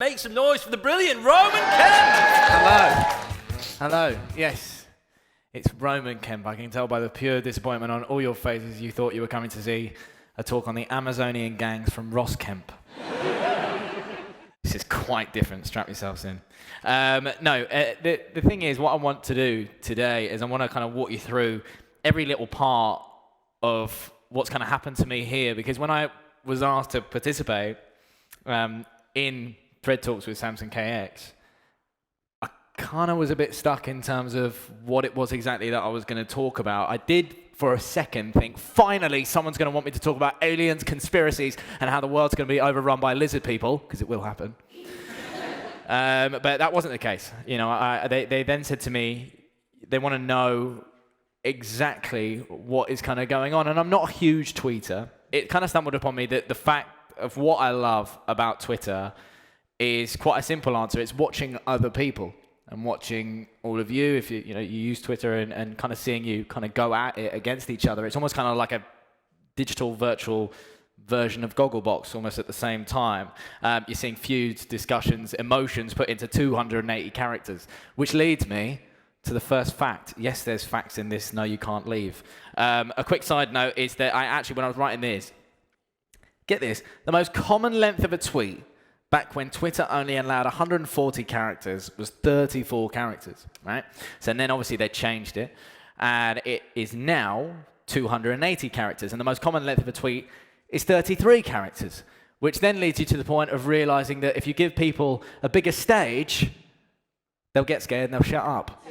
Make some noise for the brilliant Roman Kemp! Hello. Yes, it's Roman Kemp. I can tell by the pure disappointment on all your faces you thought you were coming to see a talk on the Amazonian gangs from Ross Kemp. This is quite different. Strap yourselves in. The thing is, what I want to do today is I want to kind of walk you through every little part of what's kind of happened to me here, because when I was asked to participate in Thread Talks with Samson KX, I kind of was a bit stuck in terms of what it was exactly that I was going to talk about. I did, for a second, think, finally, someone's going to want me to talk about aliens, conspiracies, and how the world's going to be overrun by lizard people, because it will happen. But that wasn't the case. You know, they then said to me, they want to know exactly what is kind of going on. And I'm not a huge tweeter. It kind of stumbled upon me that the fact of what I love about Twitter is quite a simple answer. It's watching other people and watching all of you, if you use Twitter, and kind of seeing you kind of go at it against each other. It's almost kind of like a digital virtual version of Gogglebox almost at the same time. You're seeing feuds, discussions, emotions put into 280 characters, which leads me to the first fact. Yes, there's facts in this. No, you can't leave. A quick side note is that I actually, when I was writing this, get this, the most common length of a tweet back when Twitter only allowed 140 characters was 34 characters, right? So then obviously they changed it, and it is now 280 characters, and the most common length of a tweet is 33 characters, which then leads you to the point of realizing that if you give people a bigger stage, they'll get scared and they'll shut up.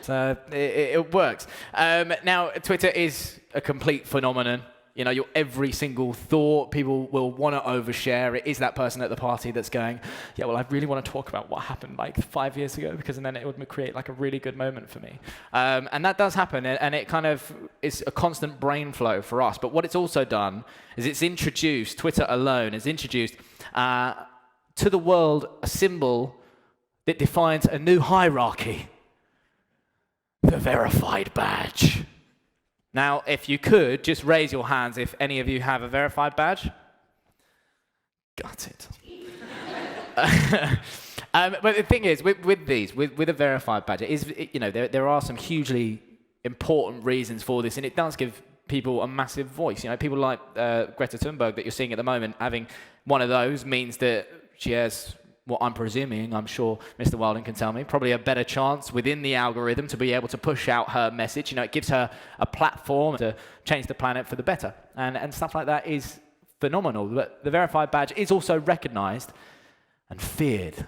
So it works. Now, Twitter is a complete phenomenon. You know, your every single thought, people will want to overshare. It is that person at the party that's going, yeah, well, I really want to talk about what happened like 5 years ago, because then it would create like a really good moment for me. And that does happen, and it kind of is a constant brain flow for us. But what it's also done is it's introduced, Twitter alone has introduced to the world a symbol that defines a new hierarchy: the verified badge. Now, if you could, just raise your hands if any of you have a verified badge. Got it. But the thing is, with a verified badge, there are some hugely important reasons for this, and it does give people a massive voice. You know, people like Greta Thunberg that you're seeing at the moment, having one of those means that she has, what I'm presuming, I'm sure Mr. Wilding can tell me, probably a better chance within the algorithm to be able to push out her message. You know, it gives her a platform to change the planet for the better. And stuff like that is phenomenal. But the verified badge is also recognized and feared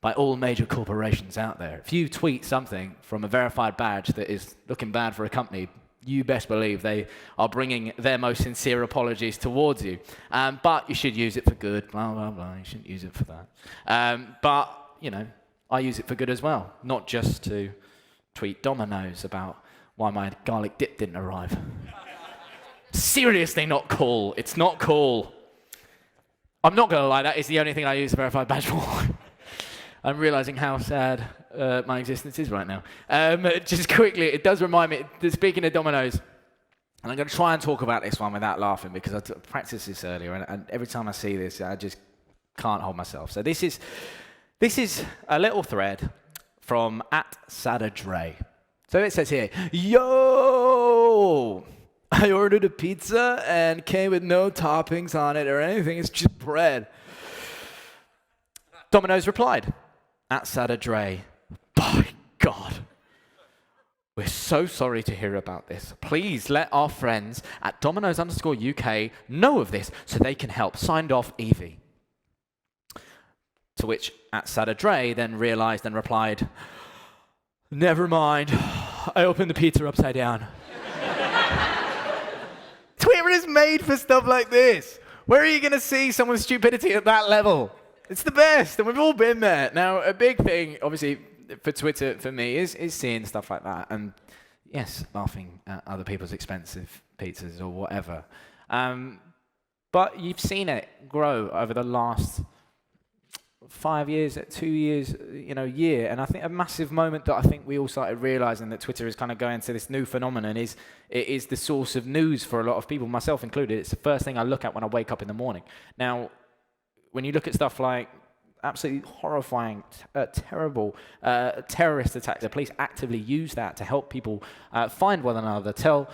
by all major corporations out there. If you tweet something from a verified badge that is looking bad for a company, you best believe they are bringing their most sincere apologies towards you. But you should use it for good, blah, blah, blah. You shouldn't use it for that. But, you know, I use it for good as well, not just to tweet Domino's about why my garlic dip didn't arrive. Seriously not cool. It's not cool. I'm not going to lie, that is the only thing I use a verified badge for. I'm realizing how sad my existence is right now. Just quickly, it does remind me, speaking of Domino's, and I'm going to try and talk about this one without laughing, because I practiced this earlier, and every time I see this, I just can't hold myself. So this is a little thread from @SadaDre. So it says here, yo, I ordered a pizza and came with no toppings on it or anything, it's just bread. Domino's replied, @SadaDre, by God, we're so sorry to hear about this. Please let our friends at Domino's_UK know of this so they can help. Signed off, Evie. To which @SadaDre then realized and replied, never mind, I opened the pizza upside down. Twitter is made for stuff like this. Where are you going to see someone's stupidity at that level? It's the best, and we've all been there. Now, a big thing, obviously, for Twitter, for me, is seeing stuff like that, and yes, laughing at other people's expensive pizzas or whatever. But you've seen it grow over the last 5 years, 2 years, year, and I think a massive moment that I think we all started realizing that Twitter is kind of going to this new phenomenon is it is the source of news for a lot of people, myself included. It's the first thing I look at when I wake up in the morning. Now, when you look at stuff like absolutely horrifying, terrible terrorist attacks. The police actively use that to help people find one another, tell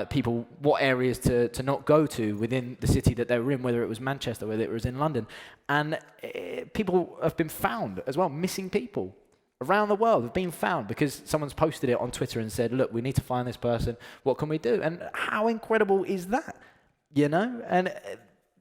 people what areas to not go to within the city that they were in, whether it was Manchester, whether it was in London. And people have been found as well, missing people around the world have been found because someone's posted it on Twitter and said, look, we need to find this person. What can we do? And how incredible is that? You know? And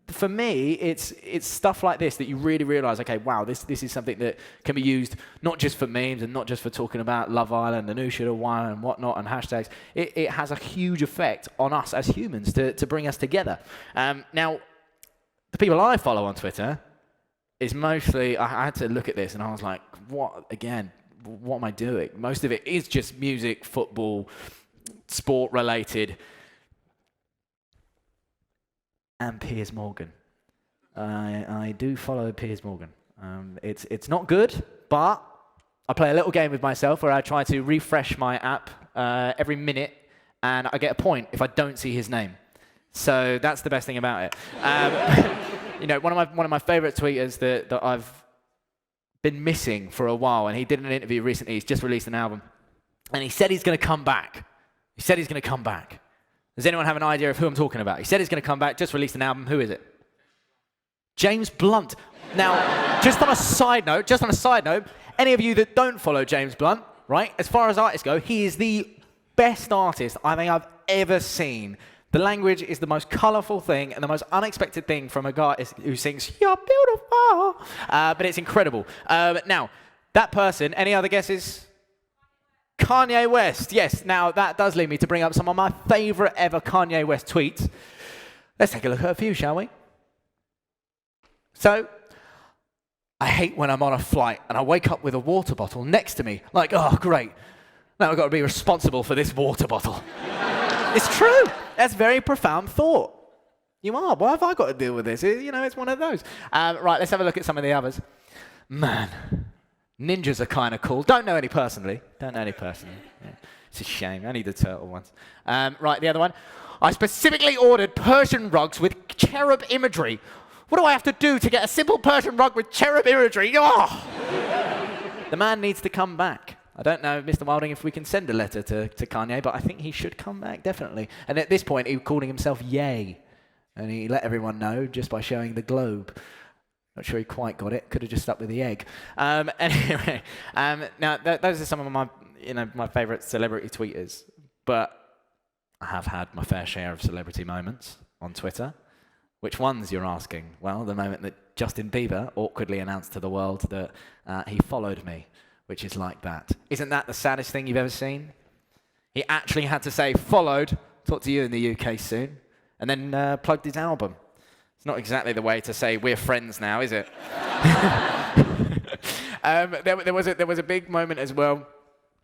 for me, it's stuff like this that you really realize, okay, wow, this is something that can be used not just for memes and not just for talking about Love Island and who should have won and whatnot and hashtags. It has a huge effect on us as humans to bring us together. Now, the people I follow on Twitter is mostly, I had to look at this and I was like, what am I doing? Most of it is just music, football, sport related. And Piers Morgan. I do follow Piers Morgan. It's not good, but I play a little game with myself where I try to refresh my app every minute, and I get a point if I don't see his name. So that's the best thing about it. You know, one of my favorite tweeters that I've been missing for a while, and he did an interview recently. He's just released an album, and he said he's going to come back. He said he's going to come back. Does anyone have an idea of who I'm talking about? He said he's going to come back, just released an album. Who is it? James Blunt. Now, just on a side note, any of you that don't follow James Blunt, right, as far as artists go, he is the best artist I think I've ever seen. The language is the most colourful thing and the most unexpected thing from a guy who sings, "You're beautiful," but it's incredible. Now, that person, any other guesses? Kanye West, yes. Now, that does lead me to bring up some of my favourite ever Kanye West tweets. Let's take a look at a few, shall we? So, I hate when I'm on a flight and I wake up with a water bottle next to me. Like, oh, great. Now I've got to be responsible for this water bottle. It's true. That's a very profound thought. You are. Why have I got to deal with this? You know, it's one of those. Right, let's have a look at some of the others. Man, ninjas are kind of cool. Don't know any personally. Yeah. It's a shame. Only the turtle ones. Right, the other one. I specifically ordered Persian rugs with cherub imagery. What do I have to do to get a simple Persian rug with cherub imagery? Oh! The man needs to come back. I don't know, Mr. Wilding, if we can send a letter to Kanye, but I think he should come back, definitely. And at this point, he was calling himself Ye. And he let everyone know just by showing the globe. Not sure he quite got it. Could have just stuck with the egg. Anyway, now those are some of my favourite celebrity tweeters. But I have had my fair share of celebrity moments on Twitter. Which ones, you're asking? Well, the moment that Justin Bieber awkwardly announced to the world that he followed me, which is like that. Isn't that the saddest thing you've ever seen? He actually had to say, followed, talk to you in the UK soon, and then plugged his album. It's not exactly the way to say we're friends now, is it? There was a big moment as well.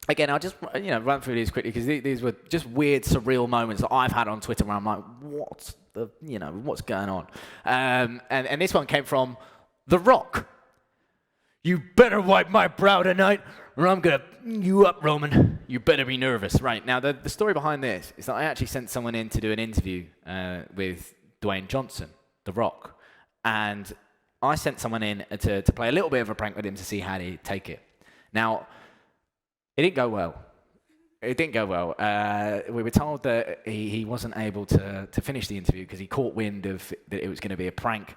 Again, I'll just run through these quickly because these were just weird, surreal moments that I've had on Twitter where I'm like, what's going on? And this one came from The Rock. You better wipe my brow tonight, or I'm gonna you up, Roman. You better be nervous. Right, now the story behind this is that I actually sent someone in to do an interview with Dwayne Johnson, The Rock. And I sent someone in to play a little bit of a prank with him to see how he'd take it. Now, it didn't go well. We were told that he wasn't able to finish the interview because he caught wind of that it was going to be a prank.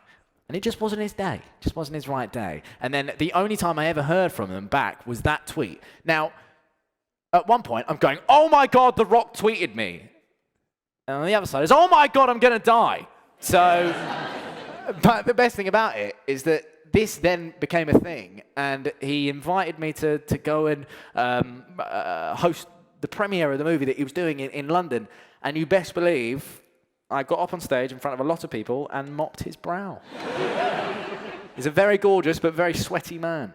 And it just wasn't his day. Just wasn't his right day. And then the only time I ever heard from him back was that tweet. Now, at one point, I'm going, oh my God, The Rock tweeted me. And on the other side is, oh my God, I'm going to die. So, but the best thing about it is that this then became a thing. And he invited me to go and host the premiere of the movie that he was doing in London. And you best believe I got up on stage in front of a lot of people and mopped his brow. He's a very gorgeous but very sweaty man.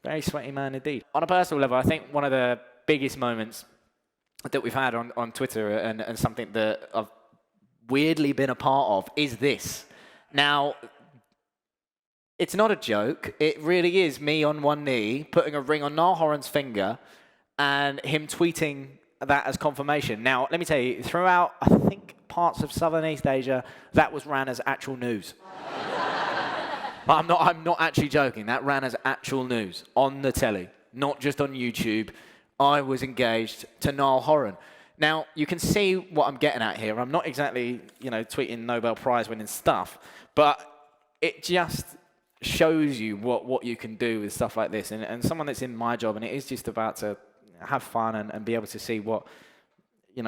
Very sweaty man indeed. On a personal level, I think one of the biggest moments that we've had on Twitter and something that I've weirdly been a part of is this. Now, it's not a joke. It really is me on one knee, putting a ring on Niall Horan's finger, and him tweeting that as confirmation. Now, let me tell you, throughout, I think, parts of Southern East Asia, that was ran as actual news. But I'm not actually joking. That ran as actual news on the telly, not just on YouTube. I was engaged to Niall Horan. Now, you can see what I'm getting at here. I'm not exactly, tweeting Nobel Prize winning stuff, but it just shows you what you can do with stuff like this. And someone that's in my job, and it is just about to have fun and be able to see what,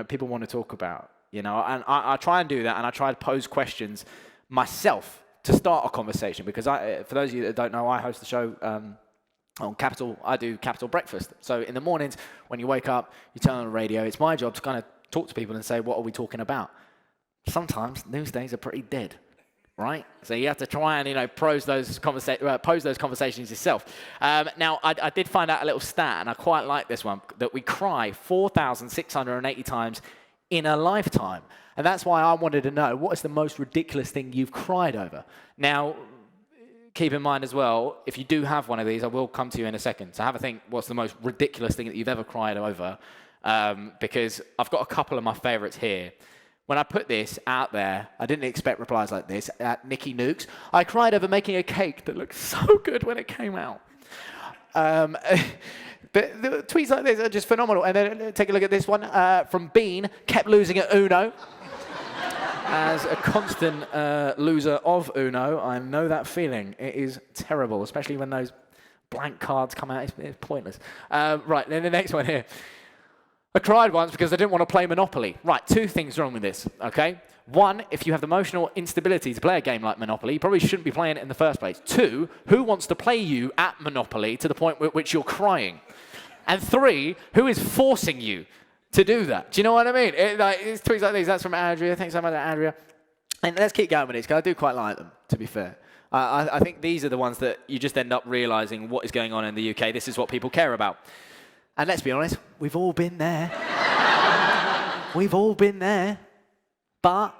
people want to talk about, And I try and do that, and I try to pose questions myself to start a conversation, because for those of you that don't know, I host the show on Capital. I do Capital Breakfast. So in the mornings, when you wake up, you turn on the radio. It's my job to kind of talk to people and say, what are we talking about? Sometimes news days are pretty dead, right? So you have to try and pose those conversations yourself. Now, I did find out a little stat, and I quite like this one, that we cry 4,680 times in a lifetime. And that's why I wanted to know, what is the most ridiculous thing you've cried over? Now, keep in mind as well, if you do have one of these, I will come to you in a second. So have a think, what's the most ridiculous thing that you've ever cried over? Because I've got a couple of my favorites here. When I put this out there, I didn't expect replies like this. At Nikki Nukes, I cried over making a cake that looked so good when it came out. But the tweets like this are just phenomenal. And then take a look at this one from Bean, kept losing at Uno. As a constant loser of Uno, I know that feeling. It is terrible, especially when those blank cards come out. It's pointless. Right, then the next one here. I cried once because I didn't want to play Monopoly. Right, two things wrong with this, okay? One, if you have the emotional instability to play a game like Monopoly, you probably shouldn't be playing it in the first place. Two, who wants to play you at Monopoly to the point at which you're crying? And three, who is forcing you to do that? Do you know what I mean? It's tweets like these. That's from Andrea. Thanks so much, Andrea. And let's keep going with these, because I do quite like them, to be fair. I think these are the ones that you just end up realizing what is going on in the UK. This is what people care about. And let's be honest, we've all been there. We've all been there. But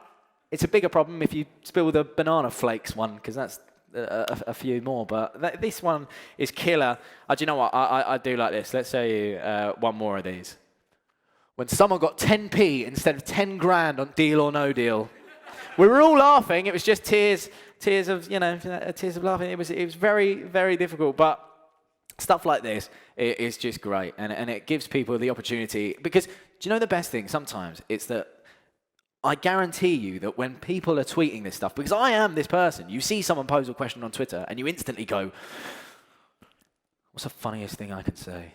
it's a bigger problem if you spill the banana flakes one, because that's a few more. But this one is killer. Do you know what? I do like this. Let's show you one more of these. When someone got 10p instead of 10 grand on Deal or No Deal. We were all laughing. It was just tears of laughing. It was very, very difficult. But stuff like this is just great. And it gives people the opportunity. Because do you know the best thing sometimes? It's that I guarantee you that when people are tweeting this stuff, because I am this person, you see someone pose a question on Twitter and you instantly go, what's the funniest thing I can say?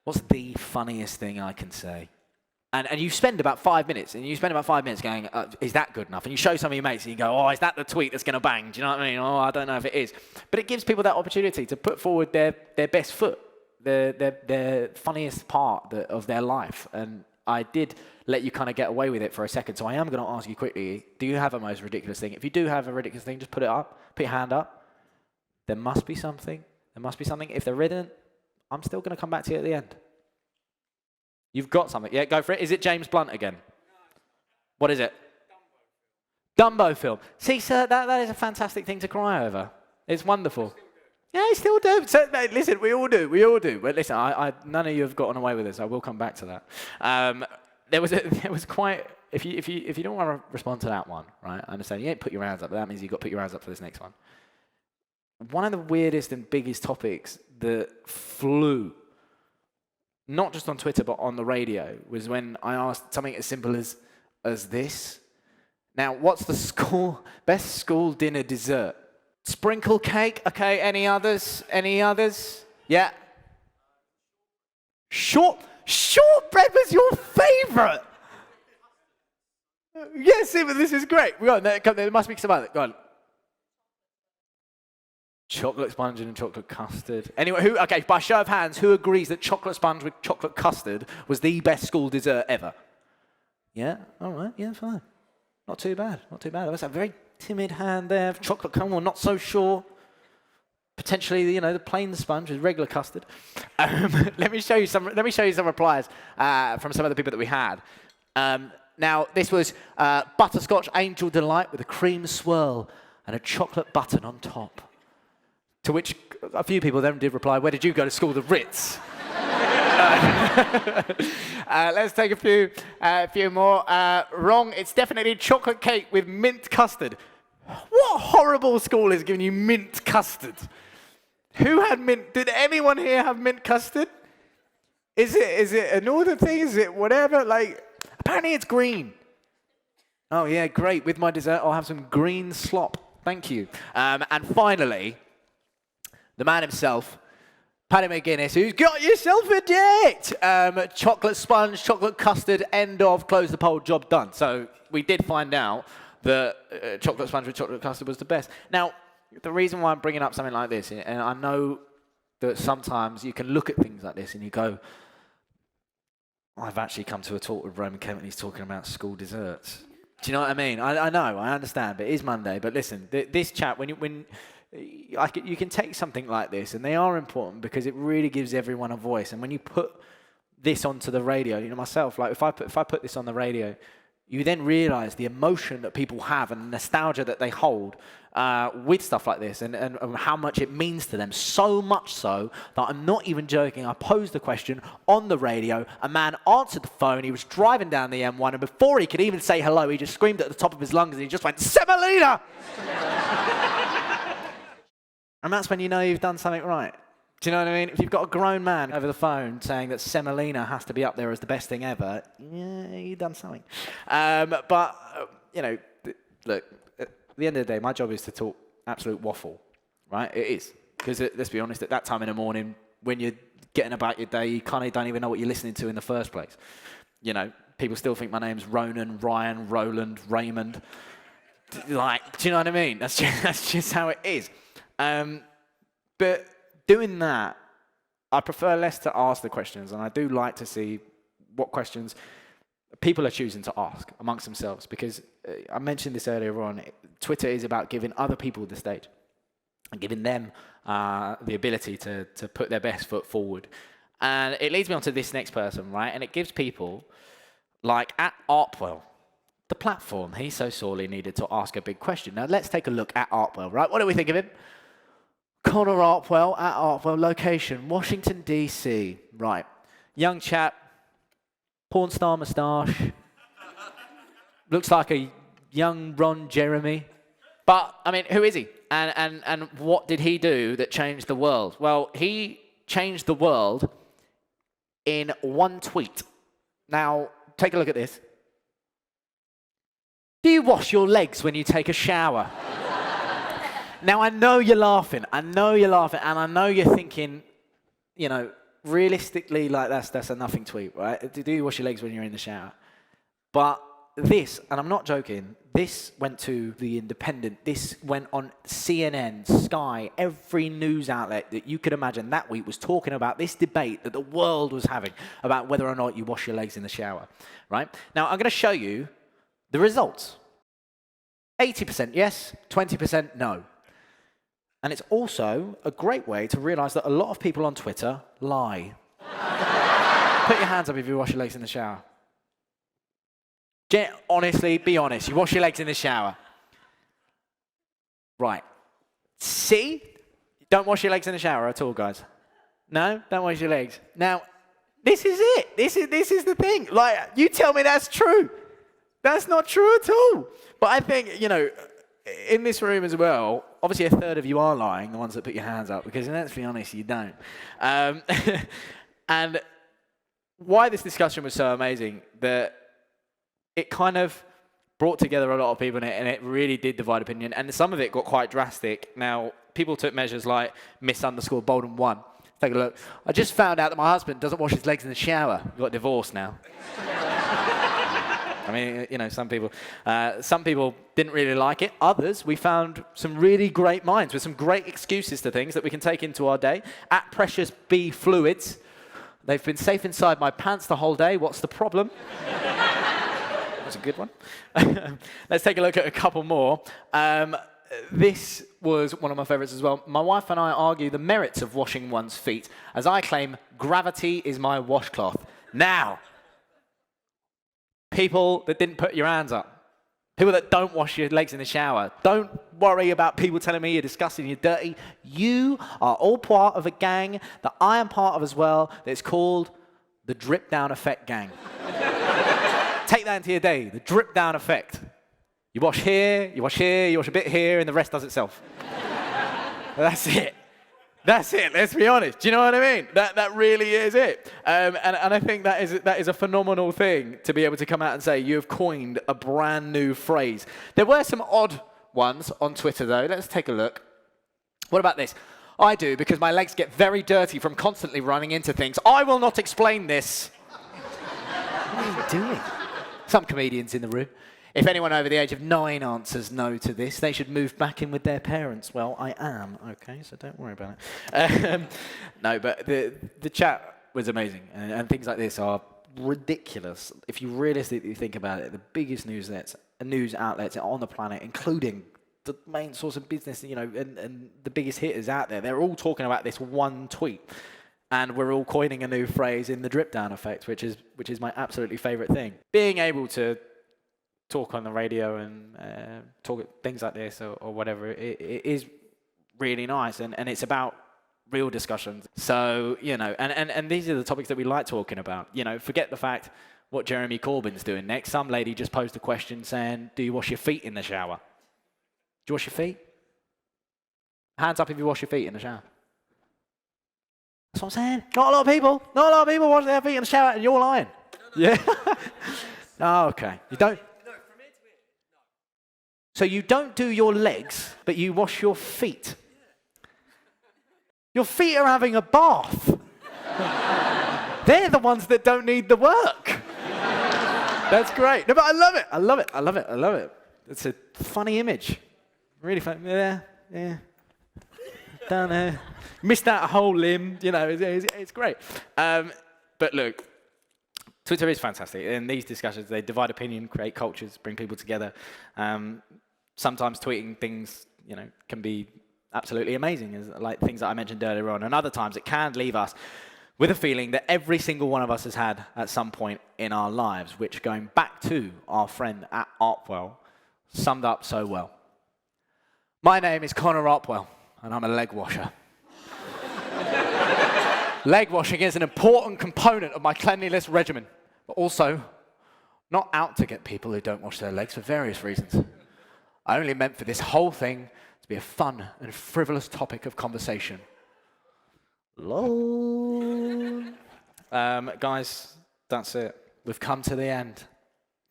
What's the funniest thing I can say? And you spend about 5 minutes, going, is that good enough? And you show some of your mates and you go, oh, is that the tweet that's going to bang? Do you know what I mean? Oh, I don't know if it is. But it gives people that opportunity to put forward their best foot, their funniest part of their life. And I did let you kind of get away with it for a second, so I am going to ask you quickly, do you have a most ridiculous thing? If you do have a ridiculous thing, just put it up, put your hand up. There must be something. If there isn't, I'm still going to come back to you at the end. You've got something. Yeah, go for it. Is it James Blunt again? What is it? Dumbo film. See, sir, that is a fantastic thing to cry over. It's wonderful. Yeah, I still do. So, listen, we all do. But listen, none of you have gotten away with this. I will come back to that. There was quite. If you don't want to respond to that one, right? I understand. You ain't put your hands up, but that means you've got to put your hands up for this next one. One of the weirdest and biggest topics that flew, not just on Twitter, but on the radio, was when I asked something as simple as this. Now, what's the best school dinner dessert? Sprinkle cake. Okay, any others? Yeah. Shortbread was your favourite. Yes, but this is great. There must be some other. Go on. Chocolate sponge and chocolate custard. Anyway, by show of hands, who agrees that chocolate sponge with chocolate custard was the best school dessert ever? Yeah? All right, yeah, fine. Not too bad. That's a very timid hand there. Chocolate caramel, not so sure. Potentially, the plain sponge with regular custard. Let me show you some replies from some of the people that we had. Now, this was butterscotch angel delight with a cream swirl and a chocolate button on top. To which a few people then did reply, where did you go to school? The Ritz. Let's take a few more. Wrong, it's definitely chocolate cake with mint custard. What horrible school is giving you mint custard? Who had mint? Did anyone here have mint custard? Is it a northern thing? Is it whatever? Like, apparently it's green. Oh yeah, great. With my dessert, I'll have some green slop. Thank you. And finally, the man himself, Paddy McGuinness, who's got yourself a date. Chocolate sponge, chocolate custard, end of, close the poll, job done. So we did find out that chocolate sponge with chocolate custard was the best. Now, the reason why I'm bringing up something like this, and I know that sometimes you can look at things like this and you go, I've actually come to a talk with Roman Kemp and he's talking about school desserts. Do you know what I mean? I know, I understand, but it is Monday. But listen, this chat, you can take something like this, and they are important because it really gives everyone a voice. And when you put this onto the radio, you know, myself, like if I put this on the radio, you then realize the emotion that people have and the nostalgia that they hold with stuff like this and how much it means to them. So much so that I'm not even joking. I posed the question on the radio. A man answered the phone. He was driving down the M1, and before he could even say hello, he just screamed at the top of his lungs and he just went, "Semolina!" And that's when you know you've done something right. Do you know what I mean? If you've got a grown man over the phone saying that semolina has to be up there as the best thing ever, yeah, you've done something. You know, look, at the end of the day, my job is to talk absolute waffle, right? It is. Because let's be honest, at that time in the morning, when you're getting about your day, you kind of don't even know what you're listening to in the first place. You know, people still think my name's Ronan, Ryan, Roland, Raymond. Like, do you know what I mean? That's just how it is. But doing that, I prefer less to ask the questions, and I do like to see what questions people are choosing to ask amongst themselves, because I mentioned this earlier on, Twitter is about giving other people the stage and giving them the ability to put their best foot forward. And it leads me on to this next person, right? And it gives people like at Artwell the platform he so sorely needed to ask a big question. Now let's take a look at Artwell, right? What do we think of him? Connor Artwell at Artwell, location, Washington, D.C. Right. Young chap, porn star moustache. Looks like a young Ron Jeremy. But, I mean, who is he? And what did he do that changed the world? Well, he changed the world in one tweet. Now, take a look at this. Do you wash your legs when you take a shower? Now, I know you're laughing, and I know you're thinking, you know, realistically, like, that's a nothing tweet, right? Do you wash your legs when you're in the shower? But this, and I'm not joking, this went to The Independent, this went on CNN, Sky, every news outlet that you could imagine that week was talking about this debate that the world was having about whether or not you wash your legs in the shower, right? Now, I'm going to show you the results. 80% yes, 20% no. And it's also a great way to realize that a lot of people on Twitter lie. Put your hands up if you wash your legs in the shower. Honestly, be honest. You wash your legs in the shower. Right. See? Don't wash your legs in the shower at all, guys. No? Don't wash your legs. Now, this is it. This is the thing. Like, you tell me that's true. That's not true at all. But I think, you know, in this room as well, obviously a third of you are lying, the ones that put your hands up, because let's be honest, you don't. And why this discussion was so amazing, that it kind of brought together a lot of people in it, and it really did divide opinion, and some of it got quite drastic. Now, people took measures like Miss_Bolden1. Take a look. I just found out that my husband doesn't wash his legs in the shower. We got divorced now. I mean, you know, some people didn't really like it. Others, we found some really great minds with some great excuses to things that we can take into our day. At Precious B Fluids, they've been safe inside my pants the whole day. What's the problem? That's a good one. Let's take a look at a couple more. This was one of my favorites as well. My wife and I argue the merits of washing one's feet, as I claim gravity is my washcloth. Now, people that didn't put your hands up, people that don't wash your legs in the shower, don't worry about people telling me you're disgusting, you're dirty. You are all part of a gang that I am part of as well, that's called the Drip Down Effect Gang. Take that into your day, the Drip Down Effect. You wash here, you wash here, you wash a bit here, and the rest does itself. That's it. That's it, let's be honest. Do you know what I mean? That really is it. And I think that is a phenomenal thing to be able to come out and say you've coined a brand new phrase. There were some odd ones on Twitter though. Let's take a look. What about this? I do because my legs get very dirty from constantly running into things. I will not explain this. What are you doing? Some comedians in the room. If anyone over the age of 9 answers no to this, they should move back in with their parents. Well, I am, okay, so don't worry about it. No, but the chat was amazing, and things like this are ridiculous. If you realistically think about it, the biggest news outlets on the planet, including the main source of business, and the biggest hitters out there, they're all talking about this one tweet. And we're all coining a new phrase in the drip down effect, which is my absolutely favorite thing. Being able to talk on the radio and talk things like this or whatever, it is really nice, and it's about real discussions. So, and these are the topics that we like talking about. Forget the fact what Jeremy Corbyn's doing next. Some lady just posed a question saying, do you wash your feet in the shower? Do you wash your feet? Hands up if you wash your feet in the shower. That's what I'm saying. Not a lot of people wash their feet in the shower, and you're lying. Yeah? Oh, okay. You don't? So you don't do your legs, but you wash your feet. Your feet are having a bath. They're the ones that don't need the work. That's great. No, but I love it. It's a funny image. Really funny. Yeah. Down there. Missed out a whole limb. It's great. But look, Twitter is fantastic. And these discussions, they divide opinion, create cultures, bring people together. Sometimes tweeting things, can be absolutely amazing, like things that I mentioned earlier on. And other times it can leave us with a feeling that every single one of us has had at some point in our lives, which, going back to our friend at Artwell, summed up so well. My name is Connor Artwell, and I'm a leg washer. Leg washing is an important component of my cleanliness regimen, but also not out to get people who don't wash their legs for various reasons. I only meant for this whole thing to be a fun and frivolous topic of conversation. Lol. Guys, that's it. We've come to the end.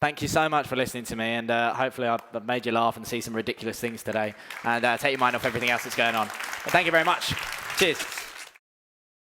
Thank you so much for listening to me, and hopefully I've made you laugh and see some ridiculous things today, and take your mind off everything else that's going on. But thank you very much. Cheers.